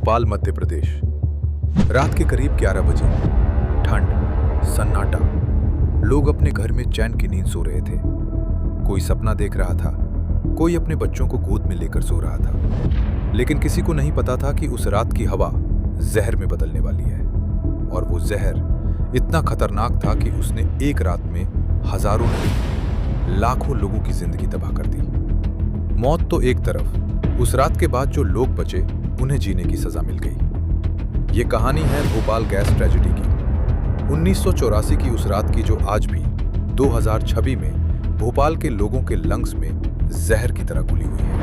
भोपाल, मध्य प्रदेश। रात के करीब 11 बजे। ठंड, सन्नाटा। लोग अपने घर में चैन की नींद सो रहे थे। कोई सपना देख रहा था, कोई अपने बच्चों को गोद में लेकर सो रहा था। लेकिन किसी को नहीं पता था कि उस रात की हवा जहर में बदलने वाली है। और वो जहर इतना खतरनाक था कि उसने एक रात में हजारों नहीं, लाखों लोगों की जिंदगी तबाह कर दी। मौत तो एक तरफ, उस रात के बाद जो लोग बचे उन्हें जीने की सजा मिल गई। ये कहानी है भोपाल गैस ट्रेजेडी की। 1984 की उस रात की, जो आज भी 2026 में भोपाल के लोगों के लंग्स में जहर की तरह घुली हुई है।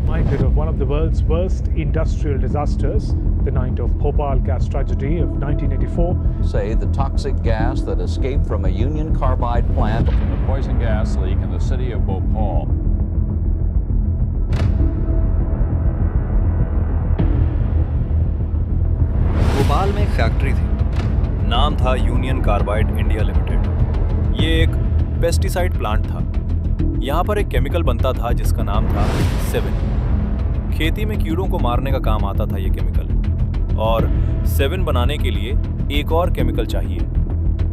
Reminded of one of the world's worst industrial disasters, the night of Bhopal gas tragedy of 1984. Say the toxic gas that escaped from a Union Carbide plant. From the poison gas leak in the city of Bhopal. Bhopal में एक factory थी। नाम था union carbide India limited. ये एक pesticide plant था। यहाँ पर एक केमिकल बनता था जिसका नाम था 7। खेती में कीड़ों को मारने का काम आता था ये केमिकल। और 7 बनाने के लिए एक और केमिकल चाहिए,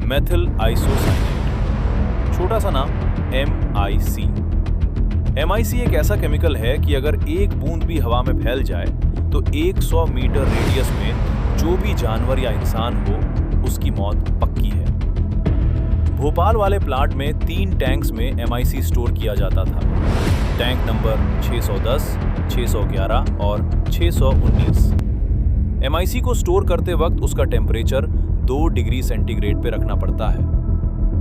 मेथिल आइसोसाइनेट। छोटा सा नाम MIC। MIC एक ऐसा केमिकल है कि अगर एक बूंद भी हवा में फैल जाए तो 100 मीटर रेडियस में जो भी जानवर या इंसान हो उसकी मौत पक्की है। भोपाल वाले प्लांट में 3 टैंक्स में MIC स्टोर किया जाता था। टैंक नंबर 610, 611 और 619। MIC को स्टोर करते वक्त उसका टेम्परेचर 2 डिग्री सेंटीग्रेड पे रखना पड़ता है।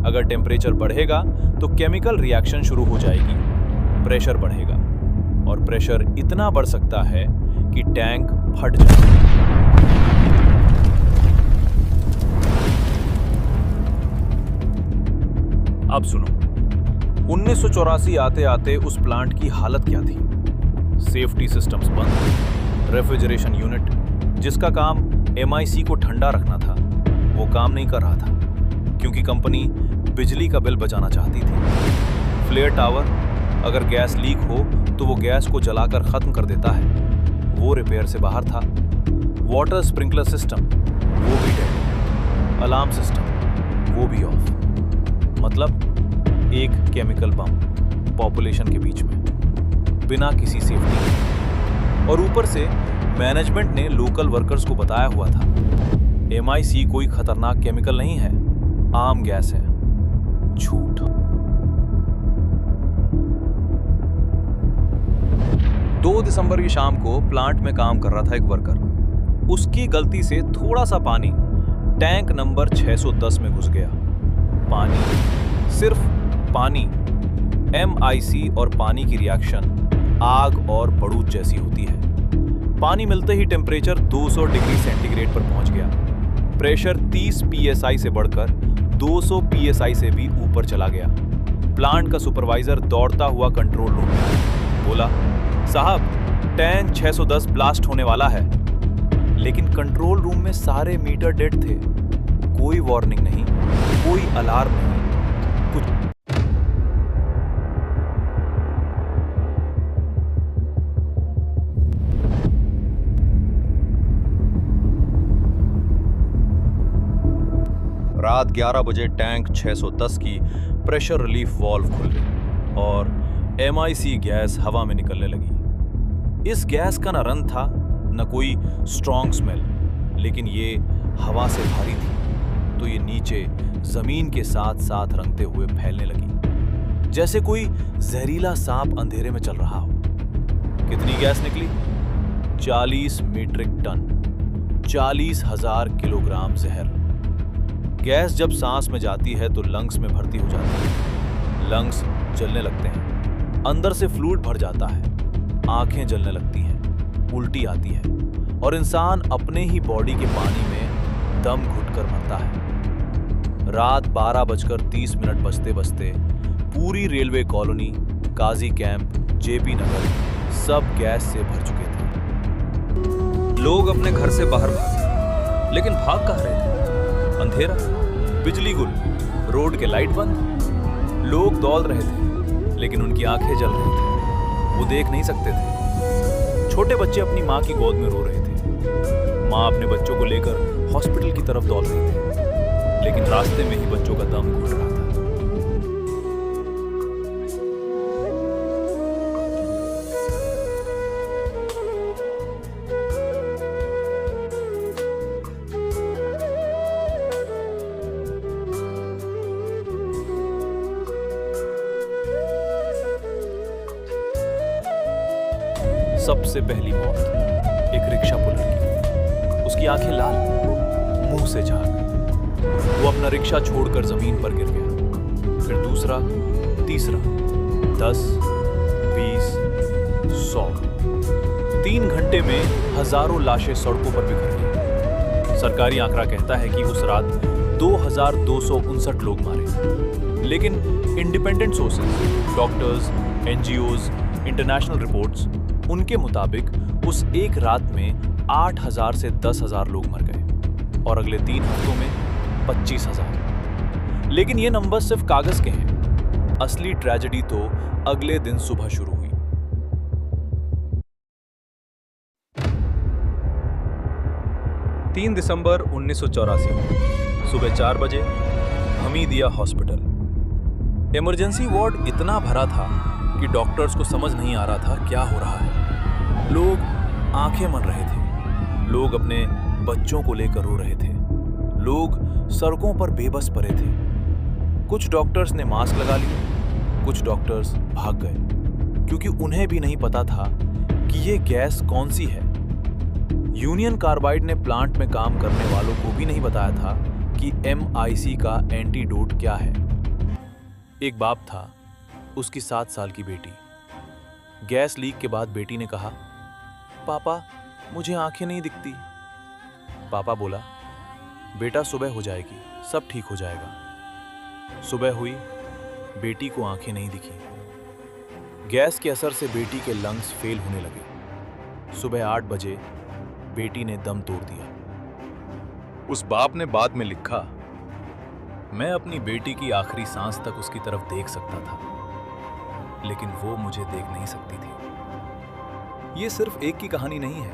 अगर टेम्परेचर बढ़ेगा तो केमिकल रिएक्शन शुरू हो जाएगी, प्रेशर बढ़ेगा और प्रेशर इतना बढ़ सकता है कि टैंक फट जाए। अब सुनो, 1984 आते आते उस प्लांट की हालत क्या थी। सेफ्टी सिस्टम्स बंद, रेफ्रिजरेशन यूनिट जिसका काम MIC को ठंडा रखना था वो काम नहीं कर रहा था, क्योंकि कंपनी बिजली का बिल बचाना चाहती थी। फ्लेयर टावर, अगर गैस लीक हो तो वो गैस को जलाकर खत्म कर देता है, वो रिपेयर से बाहर था। वाटर स्प्रिंकलर सिस्टम वो भी डेड, अलार्म सिस्टम वो भी ऑफ। मतलब एक केमिकल बम पॉपुलेशन के बीच में, बिना किसी सेफ्टी के। और ऊपर से मैनेजमेंट ने लोकल वर्कर्स को बताया हुआ था MIC कोई खतरनाक केमिकल नहीं है, आम गैस है। झूठ। 2 दिसंबर की शाम को प्लांट में काम कर रहा था एक वर्कर। उसकी गलती से थोड़ा सा पानी टैंक नंबर 610 में घुस गया। पानी, सिर्फ पानी। MIC और पानी की रिएक्शन आग और बरूद जैसी होती है। पानी मिलते ही टेम्परेचर 200 डिग्री सेंटीग्रेड पर पहुंच गया। प्रेशर 30 PSI से बढ़कर 200 PSI से भी ऊपर चला गया। प्लांट का सुपरवाइजर दौड़ता हुआ कंट्रोल रूम में आया। बोला, साहब टैंक 610 ब्लास्ट होने वाला है। लेकिन कंट्रोल रूम में सारे मीटर डेड थे। कोई वार्निंग नहीं, कोई अलार्म नहीं, कुछ। रात 11 बजे टैंक 610 की प्रेशर रिलीफ वाल्व खुल गई और MIC गैस हवा में निकलने लगी। इस गैस का ना रंग था न कोई स्ट्रॉन्ग स्मेल, लेकिन ये हवा से भारी थी तो ये नीचे जमीन के साथ साथ रंगते हुए फैलने लगी, जैसे कोई जहरीला सांप अंधेरे में चल रहा हो। कितनी गैस निकली? 40 मीट्रिक टन, 40,000 किलोग्राम जहर। गैस जब सांस में जाती है तो लंग्स में भर्ती हो जाती है। लंग्स जलने लगते हैं, अंदर से फ्लूइड भर जाता है, आंखें जलने लगती हैं, उल्टी आती है और इंसान अपने ही बॉडी के पानी में दम घुटकर मरता है। रात 12:30 बजते बजते पूरी रेलवे कॉलोनी, काजी कैंप, JP नगर सब गैस से भर चुके थे। लोग अपने घर से बाहर भागे, लेकिन भाग कहाँ रहे थे? अंधेरा, बिजली गुल, रोड के लाइट बंद। लोग दौड़ रहे थे लेकिन उनकी आंखें जल रही थी, वो देख नहीं सकते थे। छोटे बच्चे अपनी माँ की गोद में रो रहे थे। माँ अपने बच्चों को लेकर हॉस्पिटल की तरफ दौड़ रही थी, लेकिन रास्ते में ही बच्चों का दम घुट रहा था। सबसे पहली मौत एक रिक्शा पुलर की। उसकी आंखें लाल, मुंह से झाग। वो अपना रिक्शा छोड़कर जमीन पर गिर गया। फिर दूसरा, तीसरा, 10, 20, 100। 3 घंटे में हजारों लाशें सड़कों पर बिखर गई। सरकारी आंकड़ा कहता है कि उस रात 2259 लोग मारे, लेकिन independent sources, doctors, NGOs, international reports, उनके मुताबिक उस एक रात में 8,000 से 10,000 लोग मर गए और अगले 3 हफ्तों में 25,000। लेकिन ये नंबर सिर्फ कागज के हैं। असली ट्रेजेडी तो अगले दिन सुबह शुरू हुई। दिसंबर 1984 सुबह 4 बजे हमीदिया हॉस्पिटल। इमरजेंसी वार्ड इतना भरा था कि डॉक्टर्स को समझ नहीं आ रहा था क्या हो रहा है। लोग आंखें मल रहे थे, लोग अपने बच्चों को लेकर रो रहे थे, लोग सड़कों पर बेबस पड़े थे। कुछ डॉक्टर्स ने मास्क लगा लिए, कुछ डॉक्टर्स भाग गए, क्योंकि उन्हें भी नहीं पता था कि ये गैस कौन सी है। यूनियन कार्बाइड ने प्लांट में काम करने वालों को भी नहीं बताया था कि MIC का एंटीडोट क्या है। एक बाप था, उसकी 7 साल की बेटी। गैस लीक के बाद बेटी ने कहा, पापा मुझे आंखें नहीं दिखती। पापा बोला, बेटा सुबह हो जाएगी, सब ठीक हो जाएगा। सुबह हुई, बेटी को आंखें नहीं दिखी। गैस के असर से बेटी के लंग्स फेल होने लगे। सुबह 8 बजे बेटी ने दम तोड़ दिया। उस बाप ने बाद में लिखा, मैं अपनी बेटी की आखिरी सांस तक उसकी तरफ देख सकता था, लेकिन वो मुझे देख नहीं सकती थी। ये सिर्फ एक की कहानी नहीं है,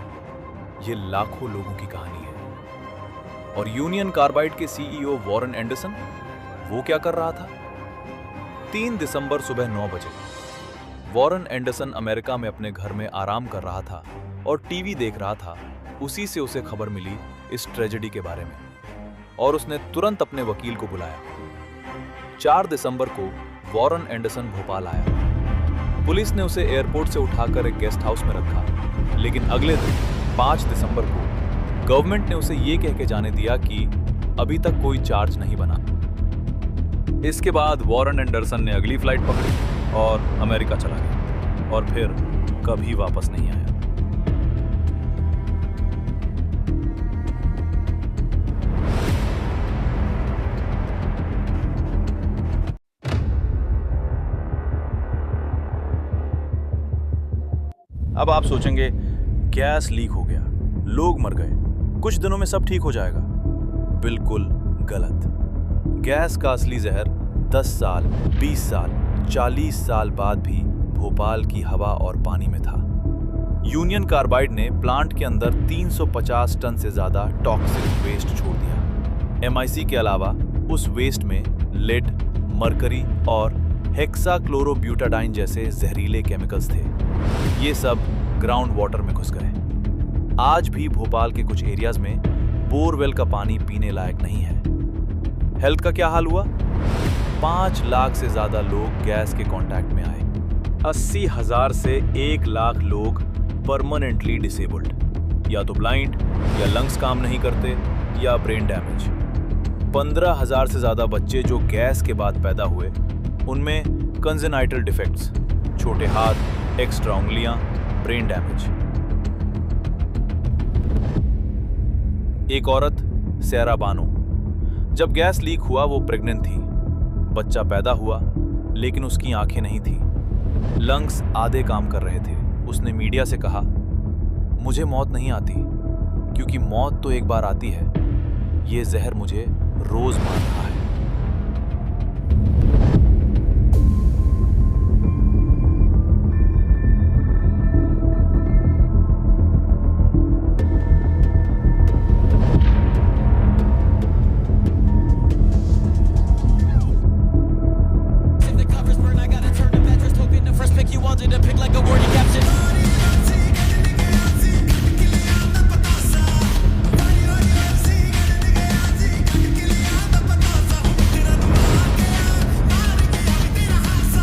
ये लाखों लोगों की कहानी है। और यूनियन कार्बाइड के CEO वॉरेन एंडरसन, वो क्या कर रहा था? 3 दिसंबर सुबह 9 बजे वॉरेन एंडरसन अमेरिका में अपने घर में आराम कर रहा था और टीवी देख रहा था। उसी से उसे खबर मिली इस ट्रेजेडी के बारे में और उसने तुरंत अपने वकील को बुलाया। 4 दिसंबर को वॉरेन एंडरसन भोपाल आया। पुलिस ने उसे एयरपोर्ट से उठाकर एक गेस्ट हाउस में रखा, लेकिन अगले दिन 5 दिसंबर को गवर्नमेंट ने उसे ये कह के जाने दिया कि अभी तक कोई चार्ज नहीं बना। इसके बाद वॉरेन एंडरसन ने अगली फ्लाइट पकड़ी और अमेरिका चला गया और फिर कभी वापस नहीं आया। अब आप सोचेंगे गैस लीक हो गया, लोग मर गए, कुछ दिनों में सब ठीक हो जाएगा। बिल्कुल गलत। गैस का असली जहर 10 साल, 20 साल, 40 साल बाद भी भोपाल की हवा और पानी में था। यूनियन कार्बाइड ने प्लांट के अंदर 350 टन से ज्यादा टॉक्सिक वेस्ट छोड़ दिया। MIC के अलावा उस वेस्ट में लेड, मरकरी और हेक्साक्लोरोब्यूटाडाइन जैसे जहरीले केमिकल्स थे। ये सब ग्राउंड वाटर में घुस गए। आज भी भोपाल के कुछ एरियाज में बोरवेल का पानी पीने लायक नहीं है। हेल्थ का क्या हाल हुआ? 5 लाख से ज्यादा लोग गैस के कांटेक्ट में आए। 80,000 से 1 लाख लोग परमानेंटली डिसेबल्ड, या तो ब्लाइंड, या लंग्स काम नहीं करते, या ब्रेन डैमेज। 15,000 से ज्यादा बच्चे जो गैस के बाद पैदा हुए, उनमें कंजेनाइटल डिफेक्ट्स, छोटे हाथ, एक्स्ट्रा उंगलियां, ब्रेन डैमेज। एक औरत, सैरा बानो, जब गैस लीक हुआ वो प्रेग्नेंट थी। बच्चा पैदा हुआ, लेकिन उसकी आंखें नहीं थी, लंग्स आधे काम कर रहे थे। उसने मीडिया से कहा, मुझे मौत नहीं आती, क्योंकि मौत तो एक बार आती है, ये जहर मुझे रोज मार रहा है।